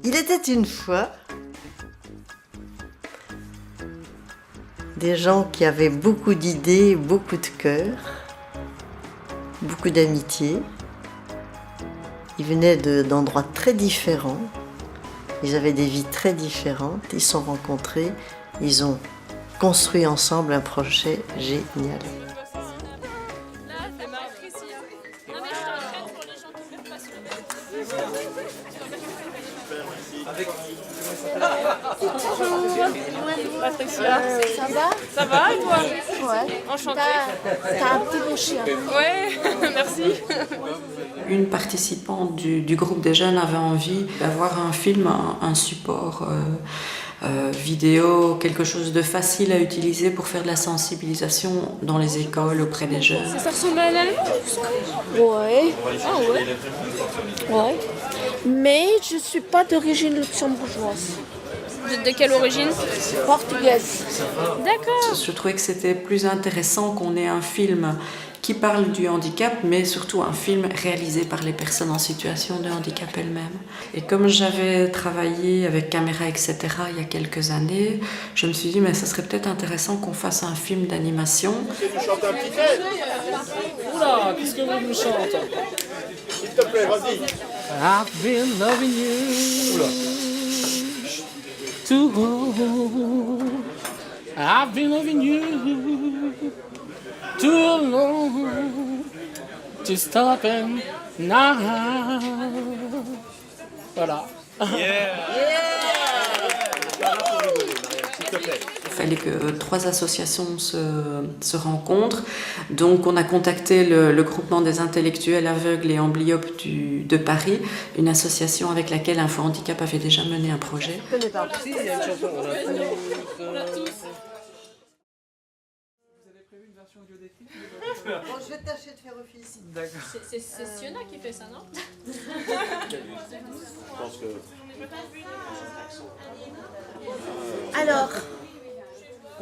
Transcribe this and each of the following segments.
Il était une fois des gens qui avaient beaucoup d'idées, beaucoup de cœur, beaucoup d'amitié. Ils venaient d'endroits très différents, ils avaient des vies très différentes, ils se sont rencontrés, ils ont construit ensemble un projet génial. Patricia. Ça va? Ça va et toi? Ouais. Enchantée. T'as un petit bon chien. Ouais, merci. Une participante du groupe des jeunes avait envie d'avoir un film, un support vidéo, quelque chose de facile à utiliser pour faire de la sensibilisation dans les écoles auprès des jeunes. Ça ressemble à l'allemand tout ça? Ouais. Ah ouais. Ouais. Mais je suis pas d'origine luxembourgeoise. De quelle origine? Portugaise. D'accord. Je trouvais que c'était plus intéressant qu'on ait un film qui parle du handicap, mais surtout un film réalisé par les personnes en situation de handicap elles-mêmes. Et comme j'avais travaillé avec caméra, etc., il y a quelques années, je me suis dit, mais ça serait peut-être intéressant qu'on fasse un film d'animation. Oula, qu'est-ce que vous me chantez? S'il te plaît, vas-y. I've been loving you. Oula. Too long. I've been loving you too long to stop and now. Voilà. Il fallait que 3 associations se rencontrent. Donc on a contacté le groupement des intellectuels aveugles et amblyopes de Paris, une association avec laquelle Info Handicap avait déjà mené un projet. Je connais pas. On a tous. Bon, je vais tâcher de faire office. C'est Siona qui fait ça, non? Alors,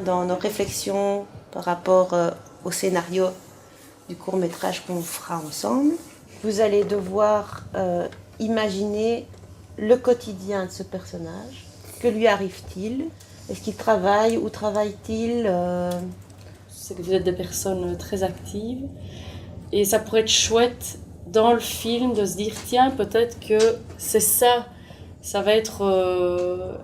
dans nos réflexions par rapport au scénario du court-métrage qu'on fera ensemble, vous allez devoir imaginer le quotidien de ce personnage. Que lui arrive-t-il? Est-ce qu'il travaille? Où travaille-t-il? C'est que vous êtes des personnes très actives et ça pourrait être chouette dans le film de se dire tiens, peut-être que c'est ça va être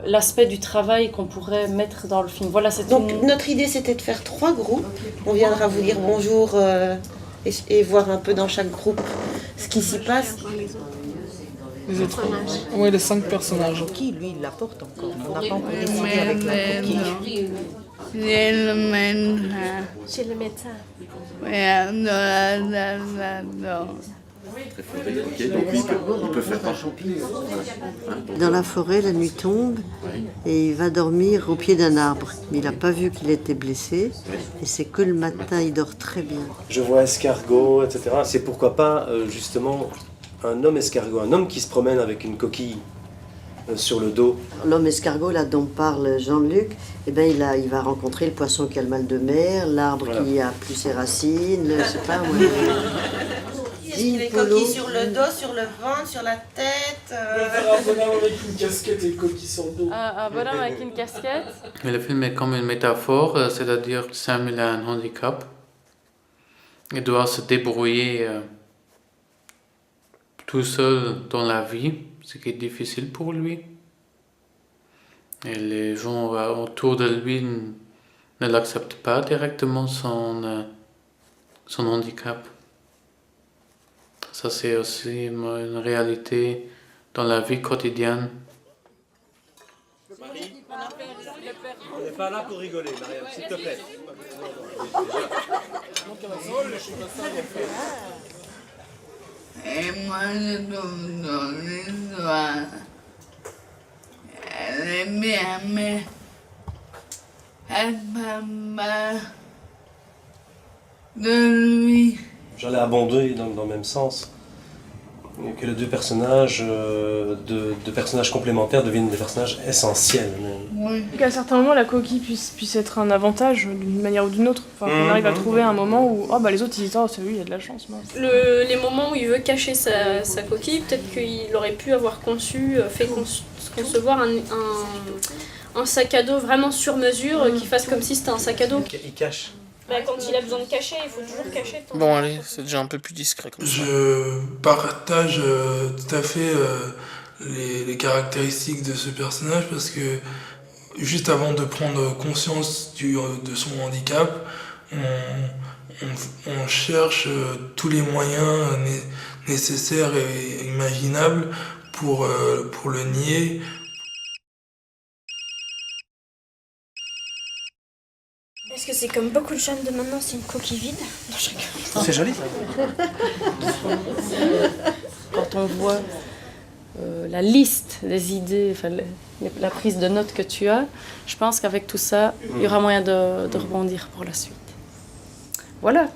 l'aspect du travail qu'on pourrait mettre dans le film. Voilà, c'est Donc notre idée c'était de faire 3 groupes. On viendra vous dire bonjour et voir un peu dans chaque groupe ce qui s'y passe. Les autres. Ouais, les 5 personnages. Qui lui il l'apporte encore. On n'a pas encore décidé avec n'importe qui. Chez le médecin. Il peut faire un champignon. Dans la forêt, la nuit tombe et il va dormir au pied d'un arbre. Mais il n'a pas vu qu'il était blessé et c'est que le matin, il dort très bien. Je vois escargot, etc. C'est pourquoi pas justement un homme escargot, un homme qui se promène avec une coquille sur le dos. L'homme escargot, là, dont parle Jean-Luc, eh ben, il va rencontrer le poisson qui a le mal de mer, l'arbre qui a plus ses racines, je sais pas moi. Les coquilles sur le dos, sur le ventre, sur la tête. Un bonhomme avec une casquette et une coquille sur le dos. un bonhomme avec une casquette. Mais le film est comme une métaphore, c'est-à-dire que Samuel a un handicap. Il doit se débrouiller tout seul dans la vie, ce qui est difficile pour lui. Et les gens autour de lui ne l'acceptent pas directement son handicap. Ça, c'est aussi une réalité dans la vie quotidienne. Marie, on n'est pas là pour rigoler, Marianne, s'il te plaît. Et moi, je tombe dans l'histoire. Elle est bien, mais elle m'a pas de lui. J'allais abonder dans le même sens. Et que les deux personnages, deux personnages complémentaires deviennent des personnages essentiels. Même. Oui. Qu'à certains moments, la coquille puisse être un avantage d'une manière ou d'une autre. Enfin, qu'on arrive à trouver un moment où les autres ils disent oh, celui il a de la chance. Moi. Les moments où il veut cacher sa coquille, peut-être qu'il aurait pu avoir concevoir un sac à dos vraiment sur mesure qui fasse comme si c'était un sac à dos. Il cache. Bah, quand il a besoin de cacher, il faut toujours cacher. Bon, allez, c'est déjà un peu plus discret comme ça. Je partage tout à fait les caractéristiques de ce personnage parce que juste avant de prendre conscience de son handicap, on cherche tous les moyens nécessaires et imaginables pour le nier. Est-ce que c'est comme beaucoup de jeunes de maintenant, c'est une coquille vide? Non, je rigole. C'est joli ça. Quand on voit la liste des idées, enfin, la prise de notes que tu as, je pense qu'avec tout ça, il y aura moyen de rebondir pour la suite. Voilà.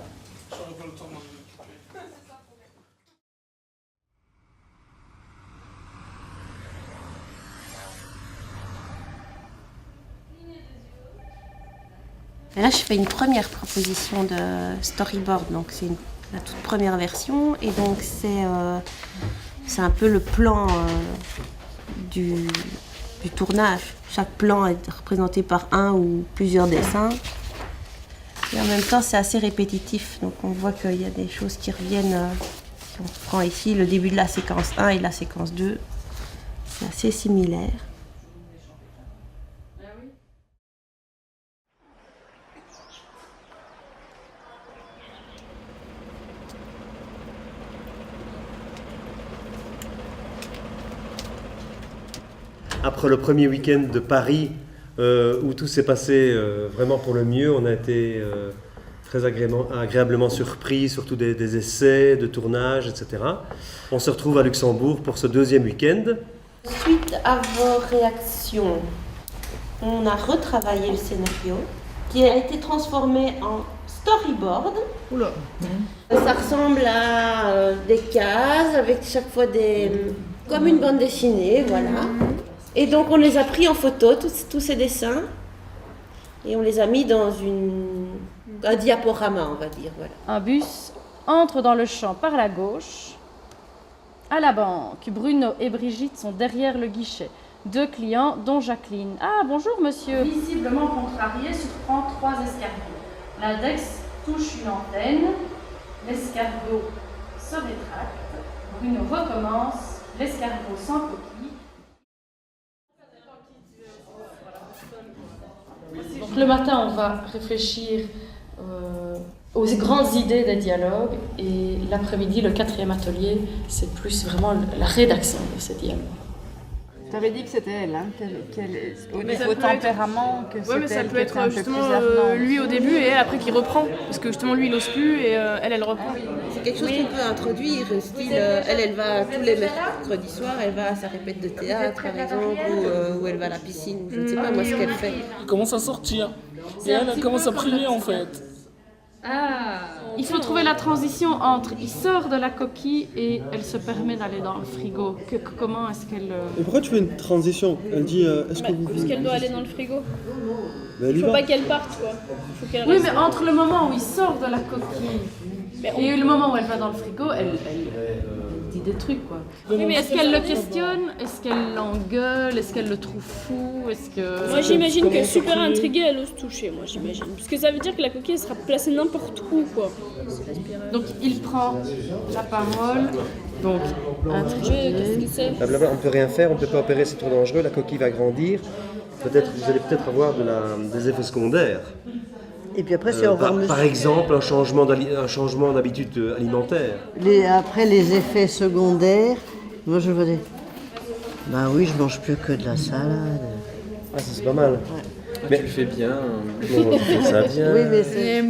Et là, je fais une première proposition de storyboard, donc c'est la toute première version, et donc c'est un peu le plan du tournage. Chaque plan est représenté par un ou plusieurs dessins, et en même temps c'est assez répétitif, donc on voit qu'il y a des choses qui reviennent. Si on prend ici le début de la séquence 1 et la séquence 2, c'est assez similaire. Après le premier week-end de Paris, où tout s'est passé vraiment pour le mieux, on a été très agréablement surpris, surtout des essais, de tournage, etc. On se retrouve à Luxembourg pour ce deuxième week-end. Suite à vos réactions, on a retravaillé le scénario qui a été transformé en storyboard. Oula. Ça ressemble à des cases avec chaque fois comme une bande dessinée, voilà. Et donc on les a pris en photo, tous ces dessins, et on les a mis dans un diaporama, on va dire. Voilà. Un bus entre dans le champ par la gauche. À la banque, Bruno et Brigitte sont derrière le guichet. Deux clients, dont Jacqueline. Ah, bonjour monsieur. Visiblement contrarié, surprend 3 escargots. L'index touche une antenne. L'escargot se rétracte. Bruno recommence. L'escargot sans coquille. Donc le matin, on va réfléchir aux grandes idées des dialogues et l'après-midi, le 4e atelier, c'est plus vraiment la rédaction de ces dialogues. Tu avais dit que c'était elle, hein, au niveau tempérament, que c'était mais ça elle peut qui être était un peu justement plus avenante. lui au début et elle après qui reprend. Parce que justement lui il n'ose plus et elle reprend. C'est quelque chose qu'on peut introduire, style elle va tous les mercredis soirs, elle va à sa répète de théâtre par exemple, ou elle va à la piscine, je ne sais pas moi ce qu'elle fait. Elle commence à sortir. Et elle commence à prier en fait. Il faut trouver la transition entre il sort de la coquille et elle se permet d'aller dans le frigo. Comment est-ce qu'elle... Et pourquoi tu fais une transition? Elle dit est-ce que vous... Parce qu'elle doit aller dans le frigo. Ben, Il faut pas qu'elle parte, quoi. Faut qu'elle reste. mais entre le moment où il sort de la coquille et le moment où elle va dans le frigo, elle dit des trucs, quoi. Oui, mais est-ce qu'elle le questionne? Est-ce qu'elle l'engueule? Est-ce qu'elle le trouve fou? Est-ce que... Moi j'imagine que super intriguée, elle ose toucher, moi j'imagine. Parce que ça veut dire que la coquille elle sera placée n'importe où, quoi. Donc il prend la parole. Donc, qu'est-ce que c'est? Blablabla, on ne peut rien faire, on ne peut pas opérer, c'est trop dangereux, la coquille va grandir. Vous allez peut-être avoir des effets secondaires. Et puis après, c'est au revoir, monsieur. Par exemple, un changement d'habitude alimentaire. Après, les effets secondaires, moi je vois des... Bah oui, je mange plus que de la salade. Ah, ça c'est pas mal. Ouais. Mais tu le fais bien. Bon, tu fais ça bien. Oui, mais c'est...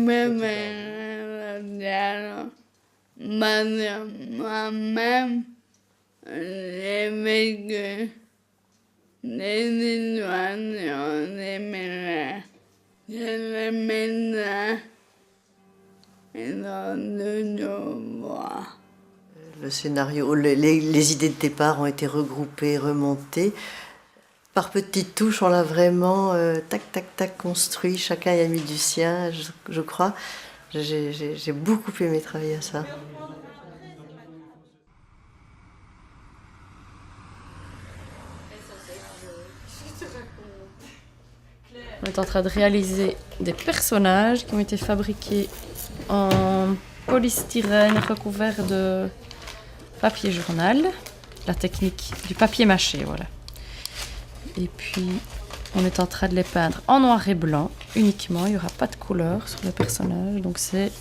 le scénario, les idées de départ ont été regroupées, remontées. Par petites touches, on l'a vraiment tac, tac, tac construit. Chacun y a mis du sien, je crois. J'ai beaucoup aimé travailler à ça. On est en train de réaliser des personnages qui ont été fabriqués en polystyrène recouvert de papier journal. La technique du papier mâché, voilà. Et puis, on est en train de les peindre en noir et blanc uniquement. Il n'y aura pas de couleur sur les personnages. Donc c'est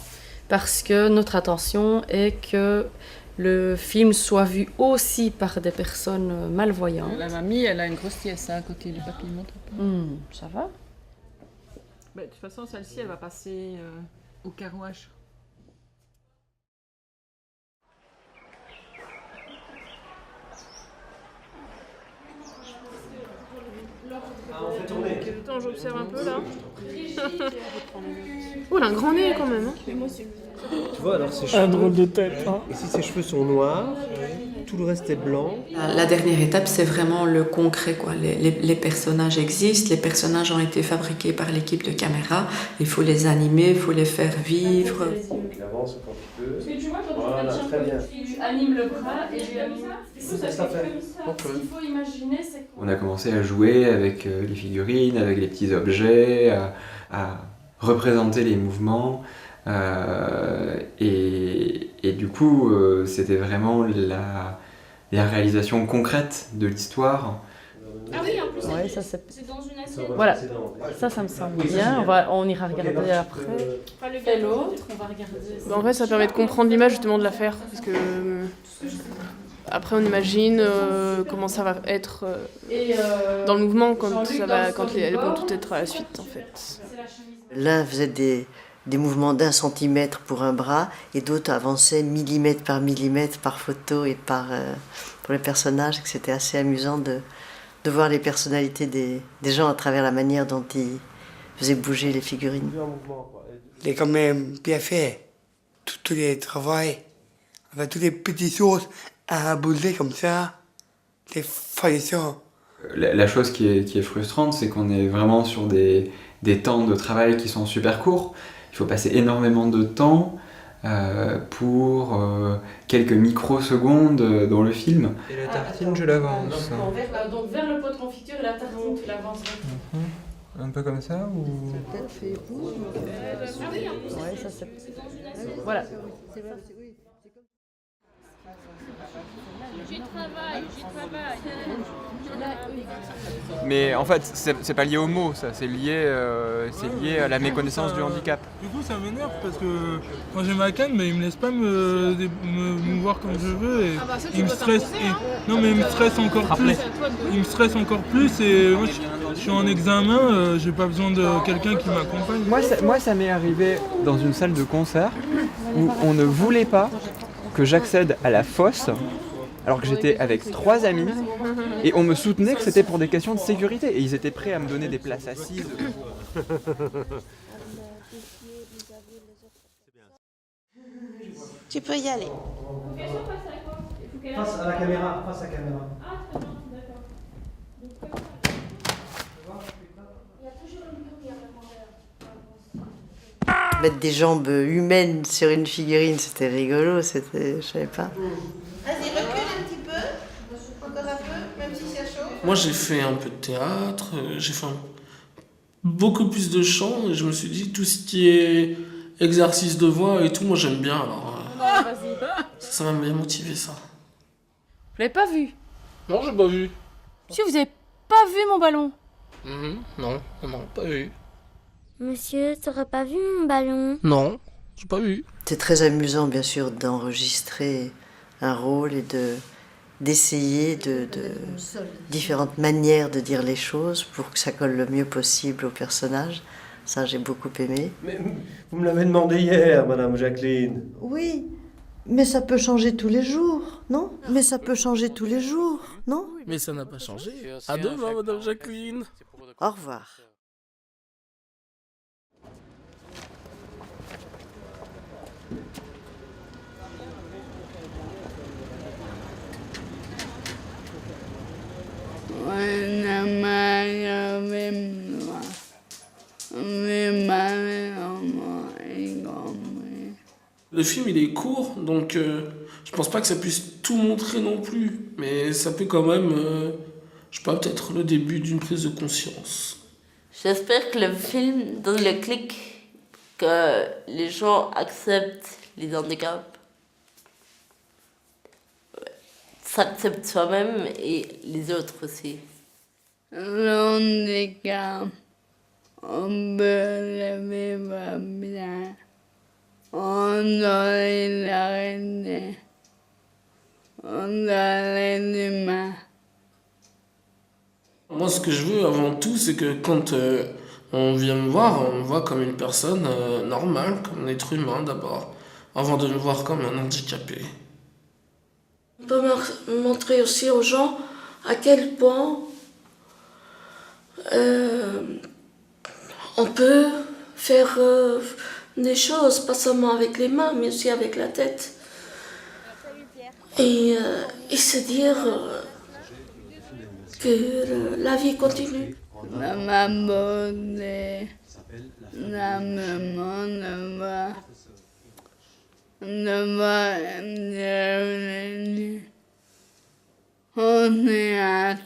parce que notre intention est que le film soit vu aussi par des personnes malvoyantes. La mamie, elle a une grosse pièce à côté du papier montre. Ça va? De toute façon, celle-ci, elle va passer au carouage. Quel temps j'observe un peu là. Oh, elle a un grand nez quand même. Tu vois, alors ses Un cheveux... drôle de tête. Hein. Ici, ses cheveux sont noirs, tout le reste est blanc. La dernière étape, c'est vraiment le concret, quoi. Les personnages existent, les personnages ont été fabriqués par l'équipe de caméra. Il faut les animer, il faut les faire vivre. Il avance un petit peu. Parce que tu vois, quand Voilà, très bien. tu animes le bras et tu animes... Ça fait. Ce qu'il faut imaginer, c'est qu'on... On a commencé à jouer avec les figurines, avec les petits objets, à représenter les mouvements. Et du coup, c'était vraiment la réalisation concrète de l'histoire. Ah oui, en plus, Ouais, c'est dans une assiette. Voilà, ça me semble bien. On ira regarder après. Enfin, le Et l'autre, on va regarder. En fait, ça permet de comprendre l'image justement de l'affaire. Parce que après, on imagine comment ça va être dans le mouvement quand elles vont toutes être à la suite en fait. L'un faisait des mouvements d'1 centimètre pour un bras et d'autres avançaient millimètre par photo et pour les personnages. C'était assez amusant de voir les personnalités des gens à travers la manière dont ils faisaient bouger les figurines. Il est quand même bien fait. Tous les travaux, avec toutes les petites choses à bouger comme ça, c'est fascinant. La chose qui est frustrante, c'est qu'on est vraiment sur des temps de travail qui sont super courts. Il faut passer énormément de temps pour quelques microsecondes dans le film. Et la tartine, je l'avance. Donc vers le pot de confiture et la tartine, tu l'avances. Un peu comme ça ou... Ouais, ça c'est... Voilà. J'y travaille. Mais en fait, c'est pas lié au mot, ça. C'est lié à la méconnaissance du handicap. Du coup, ça m'énerve parce que quand j'ai ma canne, il me laisse pas me mouvoir comme je veux et il me stresse. Non, mais il me stresse encore plus. Il me stresse encore plus et moi, je suis en examen, j'ai pas besoin de quelqu'un qui m'accompagne. Moi, ça m'est arrivé dans une salle de concert où on ne voulait pas que j'accède à la fosse alors que j'étais avec 3 amis et on me soutenait que c'était pour des questions de sécurité et ils étaient prêts à me donner des places assises. Tu peux y aller. Face à la caméra, face à la caméra. Ah, très bien, d'accord. Il y a toujours une lumière derrière. Mettre des jambes humaines sur une figurine, c'était rigolo, je savais pas. Vas-y, recule un petit peu. Encore un peu, même si ça chauffe. Moi, j'ai fait un peu de théâtre, j'ai fait beaucoup plus de chant et je me suis dit tout ce qui est exercice de voix et tout, moi j'aime bien alors. Ça m'a bien motivé ça. Vous l'avez pas vu? Non, j'ai pas vu. Si, vous avez pas vu mon ballon? Non, pas vu. Monsieur, t'aurais pas vu mon ballon? Non, j'ai pas vu. C'est très amusant, bien sûr, d'enregistrer un rôle et d'essayer de différentes manières de dire les choses pour que ça colle le mieux possible au personnage. Ça, j'ai beaucoup aimé. Mais vous me l'avez demandé hier, Madame Jacqueline. Oui, mais ça peut changer tous les jours, non? Mais ça peut changer tous les jours, non? Mais ça n'a pas changé. À demain, Madame Jacqueline. Au revoir. Le film, il est court, donc je pense pas que ça puisse tout montrer non plus. Mais ça peut quand même, je sais pas, peut-être le début d'une prise de conscience. J'espère que le film donne le clic, que les gens acceptent les handicaps, s'acceptent soi-même et les autres aussi. Le handicap, on peut le vivre bien. On doit les arrêter. On doit les humains. Moi, ce que je veux avant tout, c'est que quand on vient me voir, on me voit comme une personne normale, comme un être humain d'abord, avant de me voir comme un handicapé. On peut montrer aussi aux gens à quel point on peut faire des choses, pas seulement avec les mains, mais aussi avec la tête. Et se dire que la vie continue. Ma beauté, la maman ne va devenir. On est à.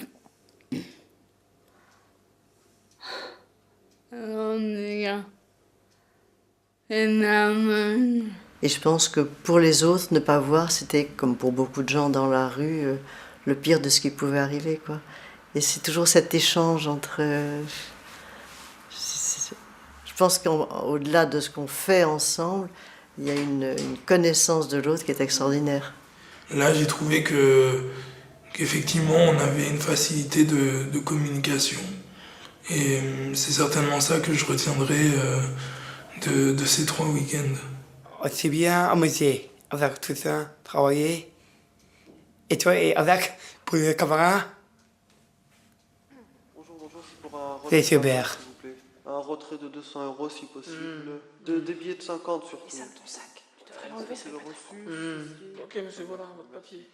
Et je pense que pour les autres, ne pas voir, c'était comme pour beaucoup de gens dans la rue, le pire de ce qui pouvait arriver, quoi. Et c'est toujours cet échange entre... je pense qu'au-delà de ce qu'on fait ensemble, il y a une connaissance de l'autre qui est extraordinaire. Là, j'ai trouvé qu'effectivement, on avait une facilité de communication. Et c'est certainement ça que je retiendrai de ces 3 week-ends. Aussi bien amusé avec tout ça, travailler. Et toi, et avec pour les camarades. Bonjour, c'est pour un C'est retrait, super. s'il vous plaît. Un retrait de 200 € si possible. Des billets de 50 surtout. Et ça, ton sac, tu devrais l'enlever, ça le va reçu. Ok, monsieur, voilà votre papier.